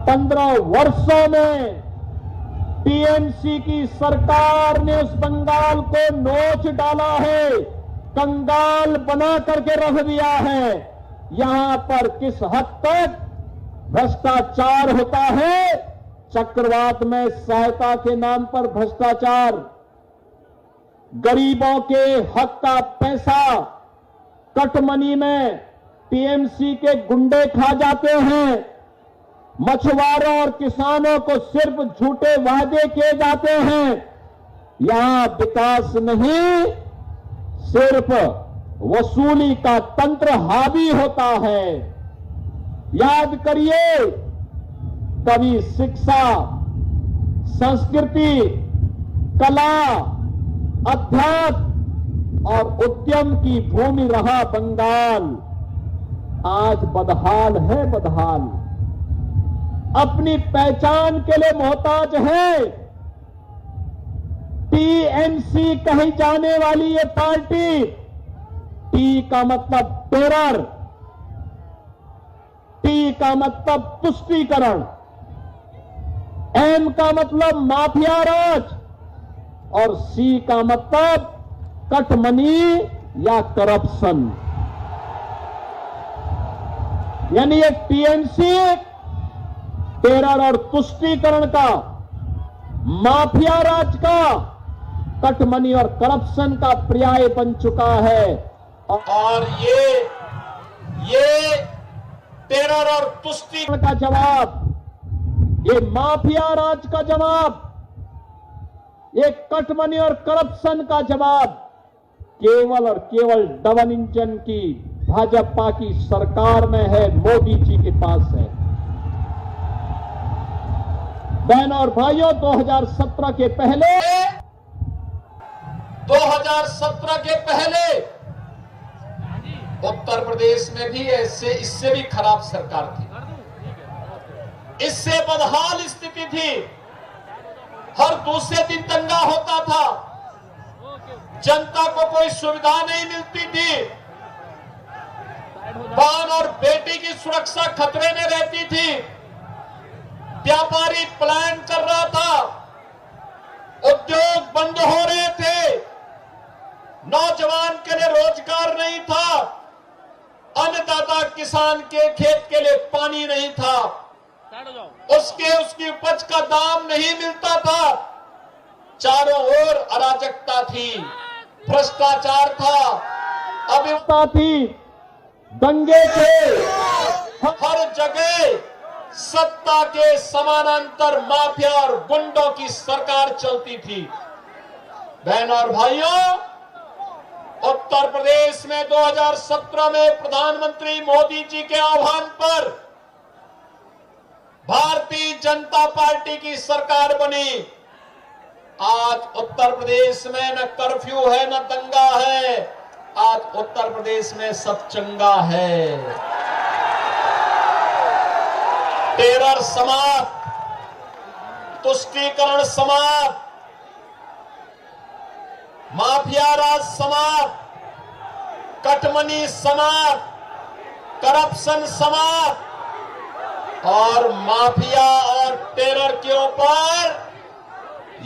15 वर्षों में टीएमसी की सरकार ने उस बंगाल को नोच डाला है, कंगाल बना करके रख दिया है। यहां पर किस हद तक भ्रष्टाचार होता है, चक्रवात में सहायता के नाम पर भ्रष्टाचार, गरीबों के हक का पैसा कटमनी में टीएमसी के गुंडे खा जाते हैं। मछुआरों और किसानों को सिर्फ झूठे वादे किए जाते हैं। यहां विकास नहीं, सिर्फ वसूली का तंत्र हावी होता है। याद करिए, कभी शिक्षा, संस्कृति, कला, अध्यात्म और उद्यम की भूमि रहा बंगाल। आज बदहाल है, बदहाल। अपनी पहचान के लिए मोहताज है। टीएमसी कही जाने वाली ये पार्टी, टी का मतलब टेरर, टी का मतलब तुष्टीकरण, एम का मतलब माफिया राज और सी का मतलब कटमनी या करप्शन। यानी ये टीएमसी टेरर और तुष्टीकरण का, माफिया राज का, कटमनी और करप्शन का पर्याय बन चुका है। और ये टेरर और तुष्टीकरण का जवाब, ये माफिया राज का जवाब, ये कटमनी और करप्शन का जवाब केवल और केवल डबल इंजन की भाजपा की सरकार में है, मोदी जी के पास है। बहनों और भाइयों, 2017 के पहले उत्तर प्रदेश में भी इससे भी खराब सरकार थी, इससे बदहाल स्थिति थी। हर दूसरे दिन दंगा होता था, जनता को कोई सुविधा नहीं मिलती थी, बहन और बेटी की सुरक्षा खतरे में रहती थी, व्यापारी पलायन कर रहा था, उद्योग बंद हो रहे थे, नौजवान के लिए रोजगार नहीं था, अन्नदाता किसान के खेत के लिए पानी नहीं था, उसकी उपज का दाम नहीं मिलता था, चारों ओर अराजकता थी, भ्रष्टाचार था, अभिवता थी, दंगे थे, हर जगह सत्ता के समानांतर माफिया और गुंडों की सरकार चलती थी। बहनों और भाइयों, उत्तर प्रदेश में 2017 में प्रधानमंत्री मोदी जी के आह्वान पर भारतीय जनता पार्टी की सरकार बनी। आज उत्तर प्रदेश में न कर्फ्यू है, न दंगा है, आज उत्तर प्रदेश में सब चंगा है। टेरर समाप्त, तुष्टीकरण समाप्त, माफिया राज समाप्त, कटमनी समाप्त, करप्शन समाप्त और माफिया और टेरर के ऊपर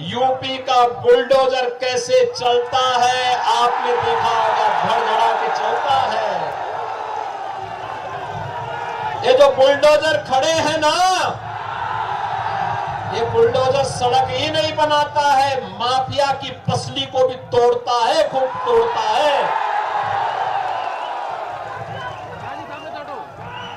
यूपी का बुलडोजर कैसे चलता है आपने देखा होगा, धड़धड़ा के चलता है। ये जो बुलडोजर खड़े हैं ना, ये बुलडोजर सड़क ही नहीं बनाता है, माफिया की पसली को भी तोड़ता है, खूब तोड़ता है।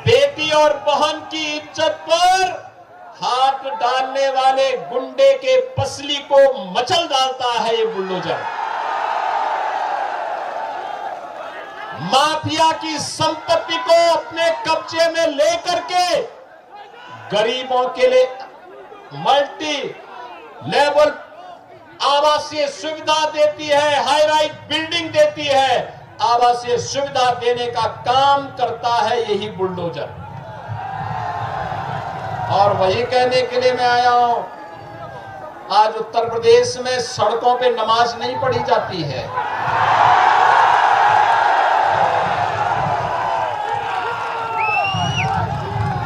बेटी और बहन की इज्जत पर हाथ डालने वाले गुंडे के पसली को मचल डालता है ये बुलडोजर। माफिया की संपत्ति को अपने कब्जे में लेकर के गरीबों के लिए मल्टी लेवल आवासीय सुविधा देती है, हाई राइज बिल्डिंग देती है, आवासीय सुविधा देने का काम करता है यही बुलडोजर। और वही कहने के लिए मैं आया हूं, आज उत्तर प्रदेश में सड़कों पे नमाज नहीं पढ़ी जाती है।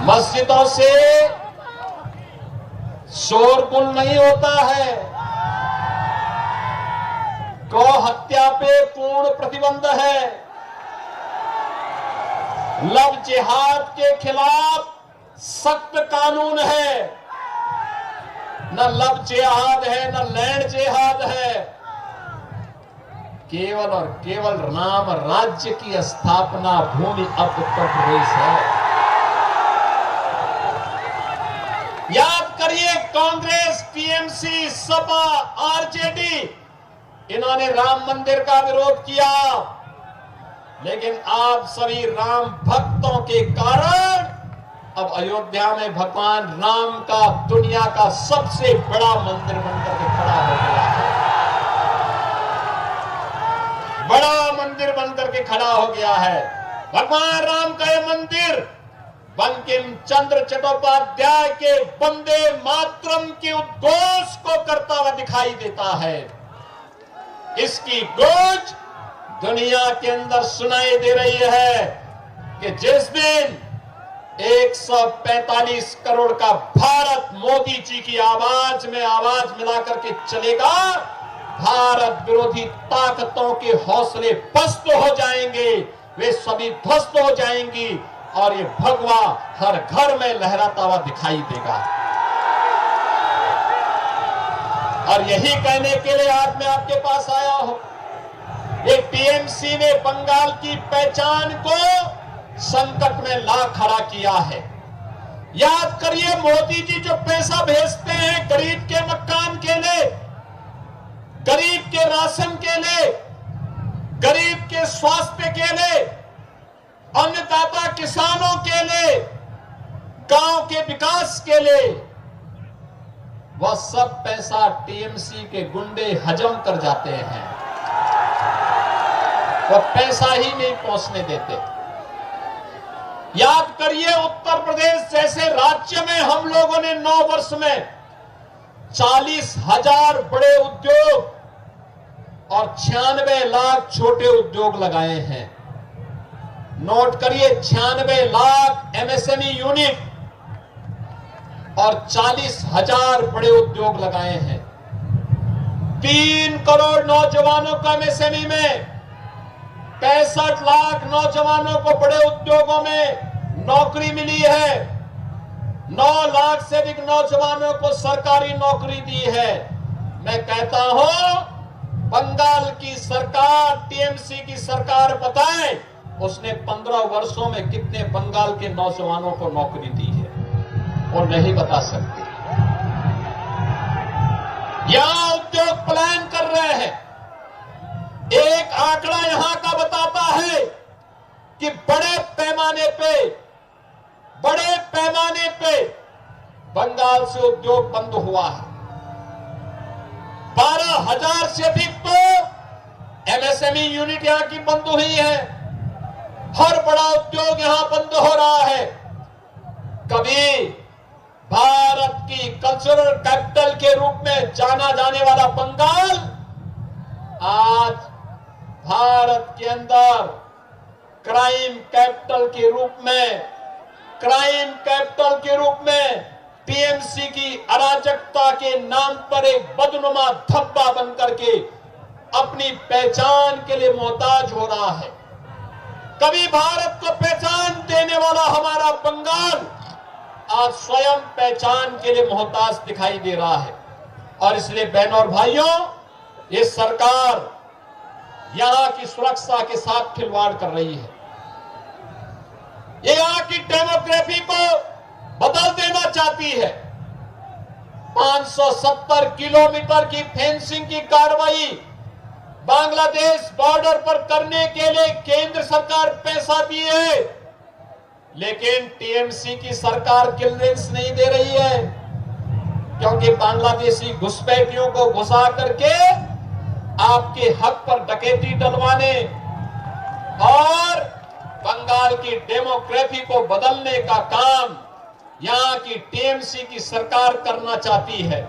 मस्जिदों से शोरगुल नहीं होता है। गौ हत्या पे पूर्ण प्रतिबंध है। लव जिहाद के खिलाफ सख्त कानून है। न लव जिहाद है, न लैंड जिहाद है। केवल और केवल राम राज्य की स्थापना भूमि अब उत्तर प्रदेश है। याद करिए, कांग्रेस, टीएमसी, सपा, आरजेडी, इन्होंने राम मंदिर का विरोध किया, लेकिन आप सभी राम भक्तों के कारण अब अयोध्या में भगवान राम का दुनिया का सबसे बड़ा मंदिर बनकर के खड़ा हो गया है। बड़ा मंदिर बनकर के खड़ा हो गया है। भगवान राम का यह मंदिर बंकिम चंद्र चट्टोपाध्याय के वंदे मातरम के उद्घोष को करता हुआ दिखाई देता है। इसकी गूंज दुनिया के अंदर सुनाई दे रही है कि जिस दिन 145 करोड़ का भारत मोदी जी की आवाज में आवाज मिलाकर के चलेगा, भारत विरोधी ताकतों के हौसले पस्त हो जाएंगे, वे सभी ध्वस्त हो जाएंगी और ये भगवा हर घर में लहराता हुआ दिखाई देगा। और यही कहने के लिए आज मैं आपके पास आया हूं। ये टीएमसी ने बंगाल की पहचान को संकट में ला खड़ा किया है। याद करिए, मोदी जी जो पैसा भेजते हैं गरीब के मकान के लिए, गरीब के राशन के लिए, गरीब के स्वास्थ्य के लिए, अन्नदाता किसानों के लिए, गांव के विकास के लिए, वह सब पैसा टीएमसी के गुंडे हजम कर जाते हैं। वह पैसा ही नहीं पहुंचने देते। याद करिए, उत्तर प्रदेश जैसे राज्य में हम लोगों ने 9 वर्ष में 40,000 बड़े उद्योग और 96 लाख छोटे उद्योग लगाए हैं। नोट करिए, 96 लाख एमएसएमई यूनिट और 40,000 बड़े उद्योग लगाए हैं। 3 करोड़ नौजवानों को एमएसएमई में, 65 लाख नौजवानों को बड़े उद्योगों में नौकरी मिली है। 9 लाख से अधिक नौजवानों को सरकारी नौकरी दी है। मैं कहता हूं, बंगाल की सरकार, टीएमसी की सरकार बताए उसने 15 वर्षों में कितने बंगाल के नौजवानों को नौकरी दी है, वो नहीं बता सकती। यहां उद्योग प्लान कर रहे हैं। एक आंकड़ा यहां का बताता है कि बड़े पैमाने पे बंगाल से उद्योग बंद हुआ है। 12,000 से अधिक तो एमएसएमई यूनिट यहां की बंद हुई है। हर बड़ा उद्योग यहां बंद हो रहा है। कभी भारत की कल्चरल कैपिटल के रूप में जाना जाने वाला बंगाल आज भारत के अंदर क्राइम कैपिटल के रूप में टीएमसी की अराजकता के नाम पर एक बदनुमा धब्बा बनकर के अपनी पहचान के लिए मोहताज हो रहा है। कभी भारत को पहचान देने वाला हमारा बंगाल आज स्वयं पहचान के लिए मोहताज दिखाई दे रहा है। और इसलिए बहनों और भाइयों, ये सरकार यहां की सुरक्षा के साथ खिलवाड़ कर रही है। ये यहां की डेमोग्राफी को बदल देना चाहती है। 570 किलोमीटर की फेंसिंग की कार्रवाई बांग्लादेश बॉर्डर पर करने के लिए केंद्र सरकार पैसा दी है, लेकिन टीएमसी की सरकार क्लियरेंस नहीं दे रही है, क्योंकि बांग्लादेशी घुसपैठियों को घुसा करके आपके हक पर डकैती डलवाने और बंगाल की डेमोग्राफी को बदलने का काम यहां की टीएमसी की सरकार करना चाहती है।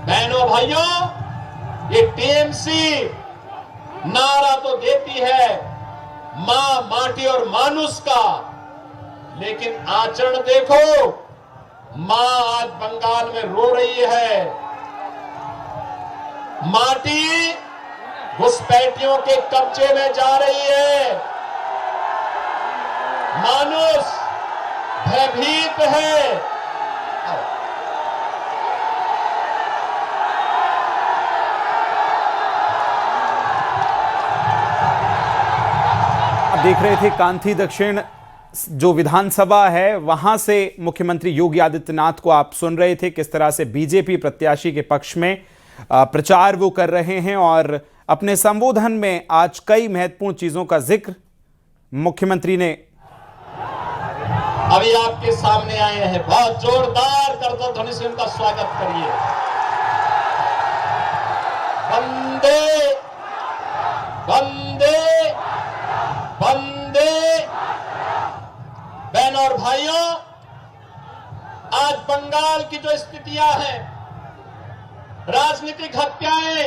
बहनों भाइयों, ये टीएमसी नारा तो देती है मां, माटी और मानुष का, लेकिन आचरण देखो, मां आज बंगाल में रो रही है। माटी घुसपैठियों के कब्जे में जा रही है। मानुष भयभीत है। देख रहे थे कांथी दक्षिण जो विधानसभा है वहां से मुख्यमंत्री योगी आदित्यनाथ को आप सुन रहे थे, किस तरह से बीजेपी प्रत्याशी के पक्ष में प्रचार वो कर रहे हैं। और अपने संबोधन में आज कई महत्वपूर्ण चीजों का जिक्र मुख्यमंत्री ने अभी आपके सामने आए हैं। बहुत जोरदार करतल ध्वनि से उनका स्वागत करिए। वंदे वंदे वंदे। बहनों और भाइयों, आज बंगाल की जो स्थितियां हैं, राजनीतिक हत्याएं,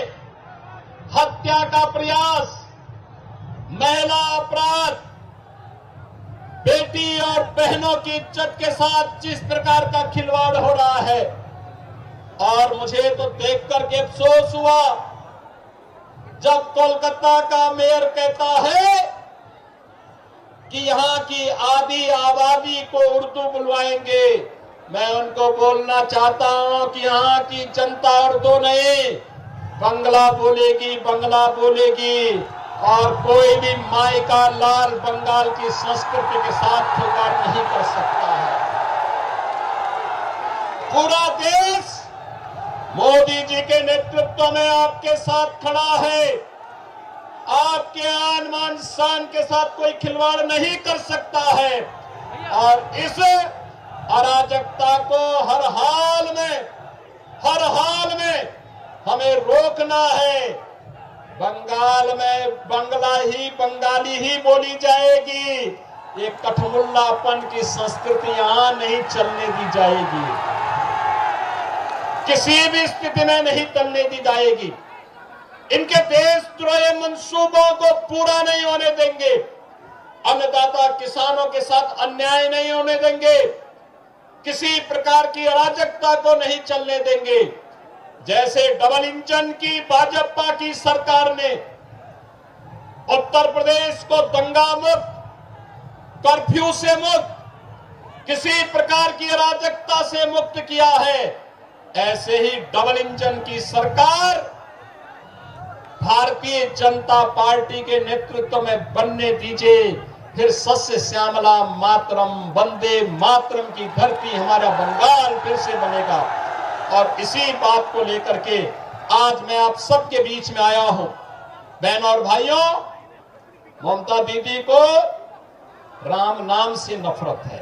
हत्या का प्रयास, महिला अपराध, बेटी और बहनों की इज्जत के साथ जिस प्रकार का खिलवाड़ हो रहा है, और मुझे तो देख करके अफसोस हुआ जब कोलकाता का मेयर कहता है कि यहां की आधी आबादी को उर्दू बुलवाएंगे। मैं उनको बोलना चाहता हूं कि यहां की जनता उर्दू नहीं, बंगला बोलेगी, बंगला बोलेगी। और कोई भी माई का लाल बंगाल की संस्कृति के साथ खिलवाड़ नहीं कर सकता है। पूरा देश मोदी जी के नेतृत्व में आपके साथ खड़ा है। आपके आन मान शान के साथ कोई खिलवाड़ नहीं कर सकता है। और इस अराजकता को हर हाल में हमें रोकना है। बंगाल में बंगाली ही बोली जाएगी। ये कठमुल्लापन की संस्कृति यहां नहीं चलने दी जाएगी, किसी भी स्थिति में नहीं चलने दी जाएगी। इनके देशद्रोही मंसूबों को पूरा नहीं होने देंगे। अन्नदाता किसानों के साथ अन्याय नहीं होने देंगे। किसी प्रकार की अराजकता को नहीं चलने देंगे। जैसे डबल इंजन की भाजपा की सरकार ने उत्तर प्रदेश को दंगा मुक्त, कर्फ्यू से मुक्त, किसी प्रकार की अराजकता से मुक्त किया है, ऐसे ही डबल इंजन की सरकार भारतीय जनता पार्टी के नेतृत्व में बनने दीजिए। फिर सस्य श्यामला मातरम, वंदे मातरम की धरती हमारा बंगाल फिर से बनेगा। और इसी बात को लेकर के आज मैं आप सबके बीच में आया हूं। बहनों और भाइयों, ममता दीदी को राम नाम से नफरत है।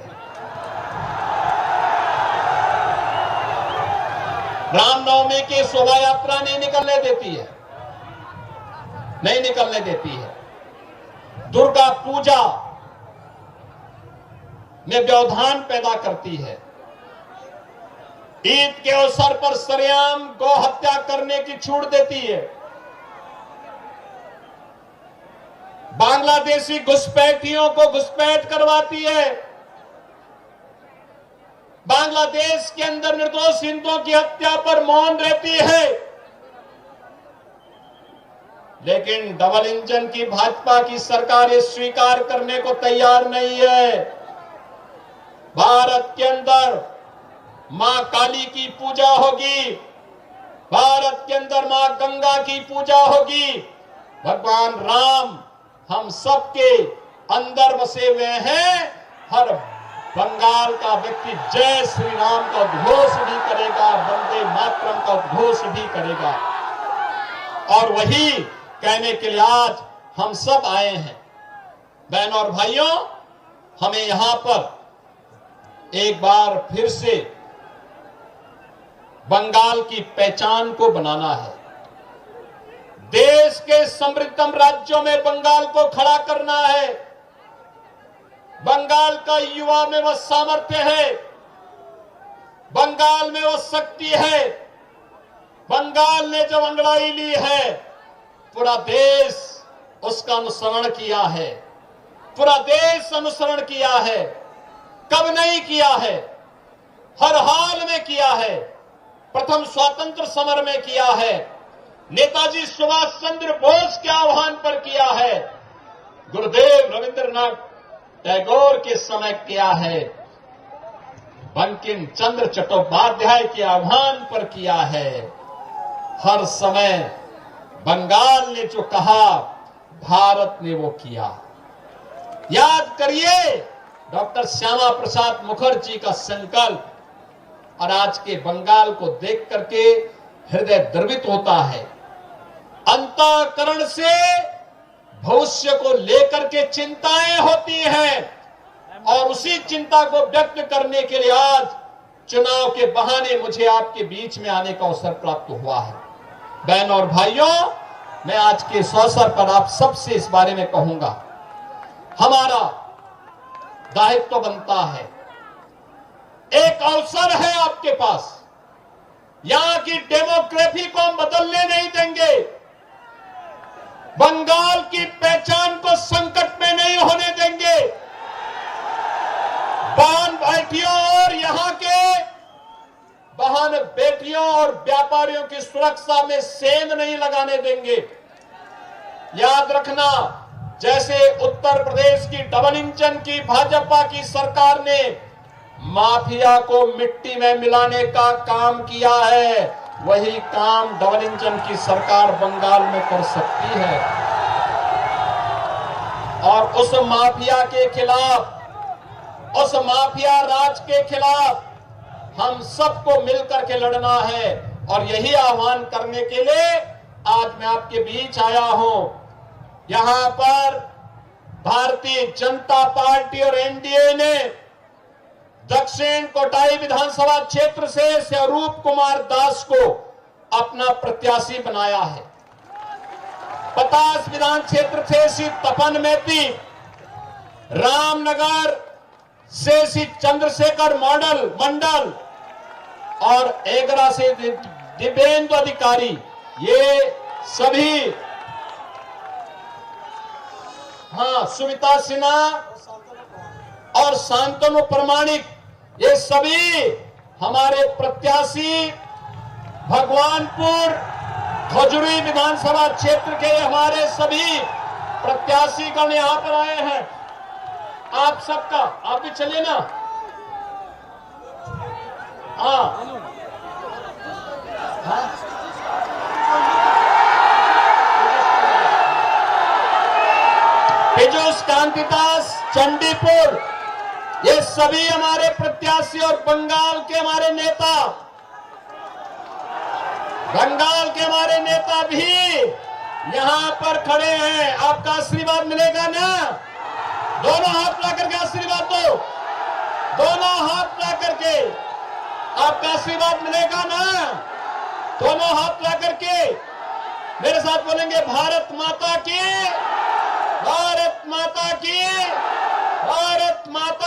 रामनवमी की शोभा यात्रा नहीं निकलने देती है, नहीं निकलने देती है। दुर्गा पूजा में व्यवधान पैदा करती है। ईद के अवसर पर सरेआम गौ हत्या करने की छूट देती है। बांग्लादेशी घुसपैठियों को घुसपैठ करवाती है। बांग्लादेश के अंदर निर्दोष हिंदुओं की हत्या पर मौन रहती है। लेकिन डबल इंजन की भाजपा की सरकार ये स्वीकार करने को तैयार नहीं है। भारत के अंदर मां काली की पूजा होगी, भारत के अंदर मां गंगा की पूजा होगी। भगवान राम हम सबके अंदर बसे हुए हैं। हर बंगाल का व्यक्ति जय श्री राम का उद्घोष भी करेगा, वंदे मातरम का उद्घोष भी करेगा। और वही कहने के लिए आज हम सब आए हैं। बहनों और भाइयों, हमें यहां पर एक बार फिर से बंगाल की पहचान को बनाना है। देश के समृद्धतम राज्यों में बंगाल को खड़ा करना है। बंगाल का युवा में वह सामर्थ्य है, बंगाल में वह शक्ति है। बंगाल ने जब अंगड़ाई ली है, पूरा देश उसका अनुसरण किया है, पूरा देश अनुसरण किया है। कब नहीं किया है? हर हाल में किया है, प्रथम स्वातंत्र समर में किया है, नेताजी सुभाष चंद्र बोस के आह्वान पर किया है, गुरुदेव रविंद्रनाथ टैगोर के समय किया है, बंकिम चंद्र चट्टोपाध्याय के आह्वान पर किया है। हर समय बंगाल ने जो कहा, भारत ने वो किया। याद करिए डॉक्टर श्यामा प्रसाद मुखर्जी का संकल्प, और आज के बंगाल को देख करके हृदय द्रवित होता है। अंतःकरण से भविष्य को लेकर के चिंताएं होती हैं, और उसी चिंता को व्यक्त करने के लिए आज चुनाव के बहाने मुझे आपके बीच में आने का अवसर प्राप्त हुआ है। बहन और भाइयों, मैं आज के इस अवसर पर आप सबसे इस बारे में कहूंगा, हमारा दायित्व बनता है, एक अवसर है आपके पास, यहां की डेमोग्राफी को हम बदलने नहीं देंगे, बंगाल की पहचान को संकट में नहीं होने देंगे, बहन बेटियों और यहां के बहन बेटियों और व्यापारियों की सुरक्षा में सेंध नहीं लगाने देंगे। याद रखना, जैसे उत्तर प्रदेश की डबल इंजन की भाजपा की सरकार ने माफिया को मिट्टी में मिलाने का काम किया है, वही काम डबल इंजन की सरकार बंगाल में कर सकती है। और उस माफिया के खिलाफ, उस माफिया राज के खिलाफ हम सबको मिलकर के लड़ना है, और यही आह्वान करने के लिए आज मैं आपके बीच आया हूं। यहां पर भारतीय जनता पार्टी और एनडीए ने दक्षिण कोटाई विधानसभा क्षेत्र से स्वरूप कुमार दास को अपना प्रत्याशी बनाया है। 50 विधान क्षेत्र से श्री तपन मेहती, रामनगर से श्री चंद्रशेखर मंडल और एगरा से दिव्येंदु अधिकारी, ये सभी, सुमिता सिन्हा और शांतनु प्रमाणिक, ये सभी हमारे प्रत्याशी भगवानपुर खजुरी विधानसभा क्षेत्र के हमारे सभी प्रत्याशीगण यहां पर आए हैं। आप सबका, आप भी चलिए ना। पीयूष कांतिदास चंडीपुर, ये सभी हमारे प्रत्याशी और बंगाल के हमारे नेता, बंगाल के हमारे नेता भी यहां पर खड़े हैं। आपका आशीर्वाद मिलेगा ना? दोनों हाथ ला करके आशीर्वाद दो, दोनों हाथ ला करके आपका आशीर्वाद मिलेगा ना? दोनों हाथ ला करके मेरे साथ बोलेंगे, भारत माता की, भारत माता की, भारत माता